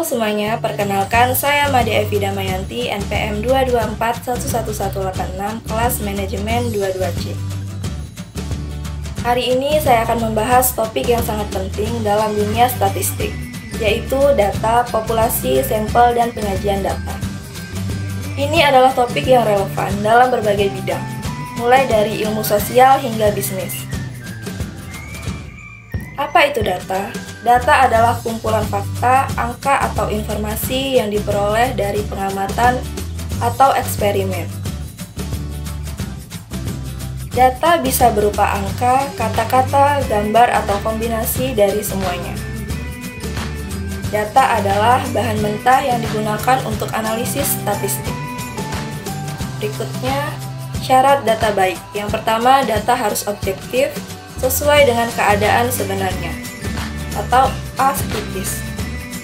Halo semuanya, perkenalkan saya Made Evi Damayanti, NPM 224111186, kelas Manajemen 22C. Hari ini saya akan membahas topik yang sangat penting dalam dunia statistik, yaitu data, populasi, sampel, dan penyajian data. Ini adalah topik yang relevan dalam berbagai bidang, mulai dari ilmu sosial hingga bisnis. Apa itu data? Data adalah kumpulan fakta, angka, atau informasi yang diperoleh dari pengamatan atau eksperimen. Data bisa berupa angka, kata-kata, gambar, atau kombinasi dari semuanya. Data adalah bahan mentah yang digunakan untuk analisis statistik. Berikutnya, syarat data baik. Yang pertama, data harus objektif, sesuai dengan keadaan sebenarnya, atau astatis.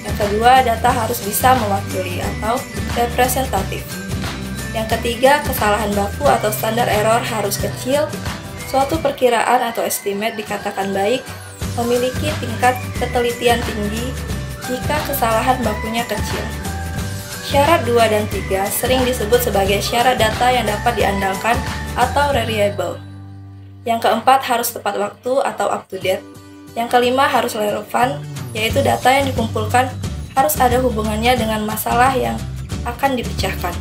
Yang kedua, data harus bisa mewakili atau representatif. Yang ketiga, kesalahan baku atau standar error harus kecil. Suatu perkiraan atau estimate dikatakan baik, memiliki tingkat ketelitian tinggi jika kesalahan bakunya kecil. Syarat 2 dan 3 sering disebut sebagai syarat data yang dapat diandalkan atau reliable. Yang keempat, harus tepat waktu atau up to date. Yang kelima, harus relevan, yaitu data yang dikumpulkan harus ada hubungannya dengan masalah yang akan dipecahkan.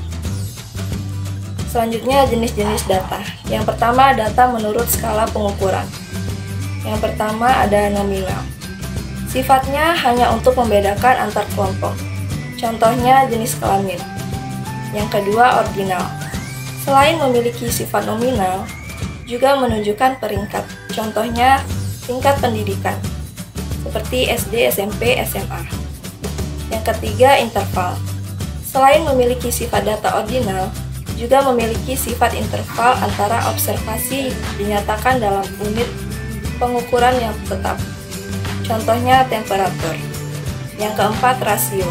Selanjutnya, jenis-jenis data. Yang pertama, data menurut skala pengukuran. Yang pertama ada nominal. Sifatnya hanya untuk membedakan antar kelompok. Contohnya jenis kelamin. Yang kedua, ordinal. Selain memiliki sifat nominal, juga menunjukkan peringkat. Contohnya tingkat pendidikan, seperti SD, SMP, SMA. Yang ketiga, interval. Selain memiliki sifat data ordinal, juga memiliki sifat interval antara observasi dinyatakan dalam unit pengukuran yang tetap. Contohnya temperatur. Yang keempat, rasio.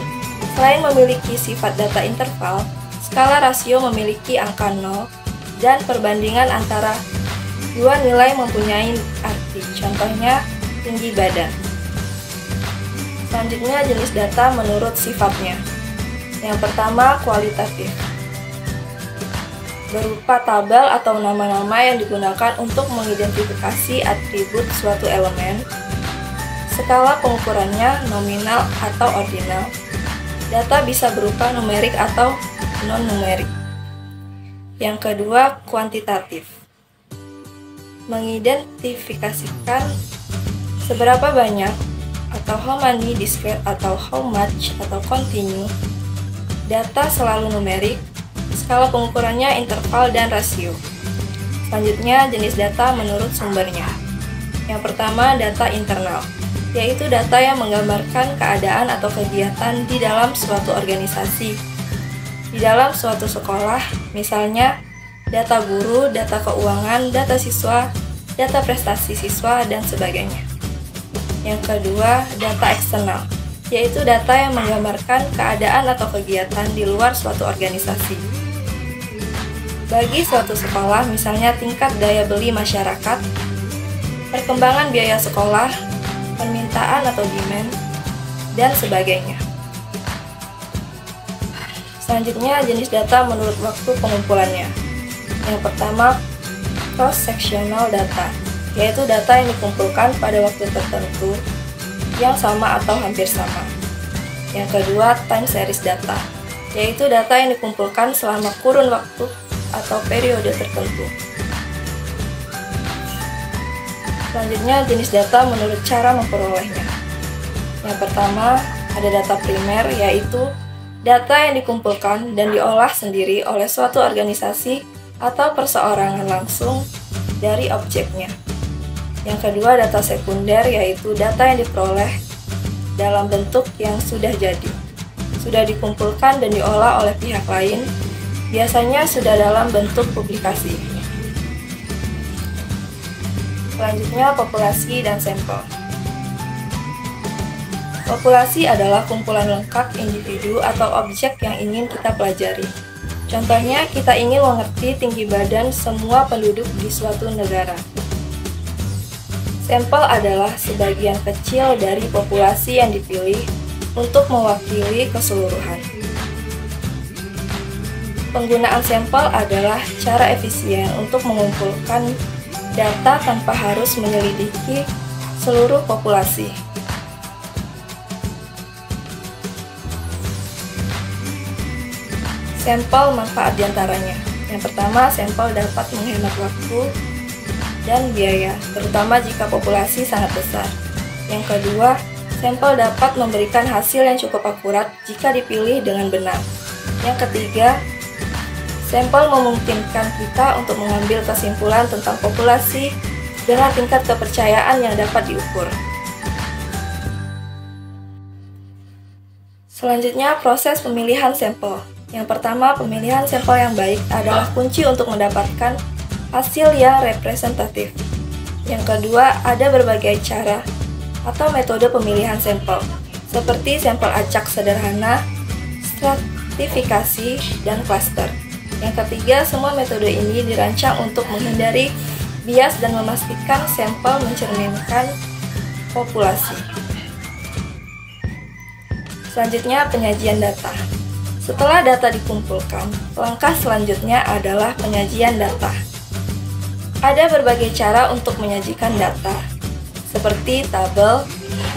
Selain memiliki sifat data interval, skala rasio memiliki angka 0 dan perbandingan antara dua nilai mempunyai arti, contohnya tinggi badan. Selanjutnya, jenis data menurut sifatnya. Yang pertama, kualitatif. Berupa tabel atau nama-nama yang digunakan untuk mengidentifikasi atribut suatu elemen. Skala pengukurannya nominal atau ordinal. Data bisa berupa numerik atau non-numerik. Yang kedua, kuantitatif. Mengidentifikasikan seberapa banyak atau how many, discrete atau how much atau continue. Data selalu numerik, skala pengukurannya interval dan rasio. Selanjutnya, jenis data menurut sumbernya. Yang pertama, data internal, yaitu data yang menggambarkan keadaan atau kegiatan di dalam suatu organisasi, di dalam suatu sekolah, misalnya data guru, data keuangan, data siswa, data prestasi siswa, dan sebagainya. Yang kedua, data eksternal, yaitu data yang menggambarkan keadaan atau kegiatan di luar suatu organisasi. Bagi suatu sekolah, misalnya tingkat daya beli masyarakat, perkembangan biaya sekolah, permintaan atau demand, dan sebagainya. Selanjutnya, jenis data menurut waktu pengumpulannya. Yang pertama, cross-sectional data, yaitu data yang dikumpulkan pada waktu tertentu yang sama atau hampir sama. Yang kedua, time series data, yaitu data yang dikumpulkan selama kurun waktu atau periode tertentu. Selanjutnya, jenis data menurut cara memperolehnya. Yang pertama, ada data primer, yaitu data yang dikumpulkan dan diolah sendiri oleh suatu organisasi atau perseorangan langsung dari objeknya. Yang kedua, data sekunder, yaitu data yang diperoleh dalam bentuk yang sudah jadi, sudah dikumpulkan dan diolah oleh pihak lain, biasanya sudah dalam bentuk publikasi. Selanjutnya, populasi dan sampel. Populasi adalah kumpulan lengkap individu atau objek yang ingin kita pelajari. Contohnya, kita ingin mengerti tinggi badan semua penduduk di suatu negara. Sampel adalah sebagian kecil dari populasi yang dipilih untuk mewakili keseluruhan. Penggunaan sampel adalah cara efisien untuk mengumpulkan data tanpa harus menyelidiki seluruh populasi. Sampel manfaat diantaranya. Yang pertama, sampel dapat menghemat waktu dan biaya, terutama jika populasi sangat besar. Yang kedua, sampel dapat memberikan hasil yang cukup akurat jika dipilih dengan benar. Yang ketiga, sampel memungkinkan kita untuk mengambil kesimpulan tentang populasi dengan tingkat kepercayaan yang dapat diukur. Selanjutnya, proses pemilihan sampel. Yang pertama, pemilihan sampel yang baik adalah kunci untuk mendapatkan hasil yang representatif. Yang kedua, ada berbagai cara atau metode pemilihan sampel, seperti sampel acak sederhana, stratifikasi, dan klaster. Yang ketiga, semua metode ini dirancang untuk menghindari bias dan memastikan sampel mencerminkan populasi. Selanjutnya, penyajian data. Setelah data dikumpulkan, langkah selanjutnya adalah penyajian data. Ada berbagai cara untuk menyajikan data, seperti tabel,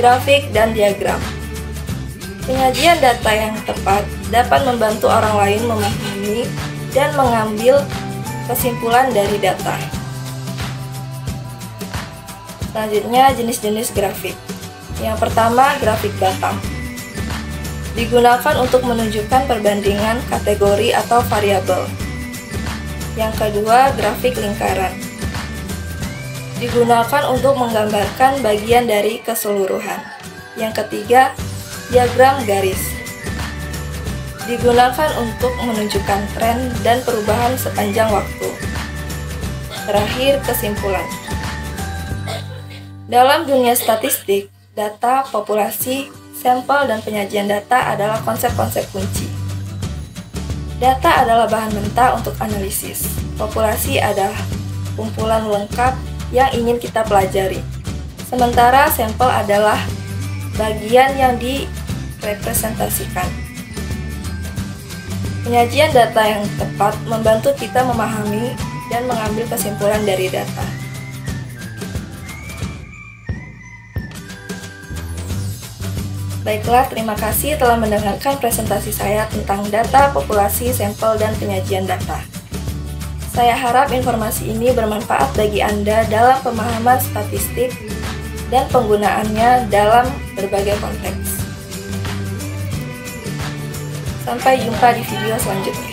grafik, dan diagram. Penyajian data yang tepat dapat membantu orang lain memahami dan mengambil kesimpulan dari data. Selanjutnya, jenis-jenis grafik. Yang pertama, grafik batang. Digunakan untuk menunjukkan perbandingan kategori atau variabel. Yang kedua, grafik lingkaran. Digunakan untuk menggambarkan bagian dari keseluruhan. Yang ketiga, diagram garis. Digunakan untuk menunjukkan tren dan perubahan sepanjang waktu. Terakhir, kesimpulan. Dalam dunia statistik, data, populasi, sampel, dan penyajian data adalah konsep-konsep kunci. Data adalah bahan mentah untuk analisis. Populasi adalah kumpulan lengkap yang ingin kita pelajari. Sementara sampel adalah bagian yang direpresentasikan. Penyajian data yang tepat membantu kita memahami dan mengambil kesimpulan dari data. Baiklah, terima kasih telah mendengarkan presentasi saya tentang data, populasi, sampel, dan penyajian data. Saya harap informasi ini bermanfaat bagi Anda dalam pemahaman statistik dan penggunaannya dalam berbagai konteks. Sampai jumpa di video selanjutnya.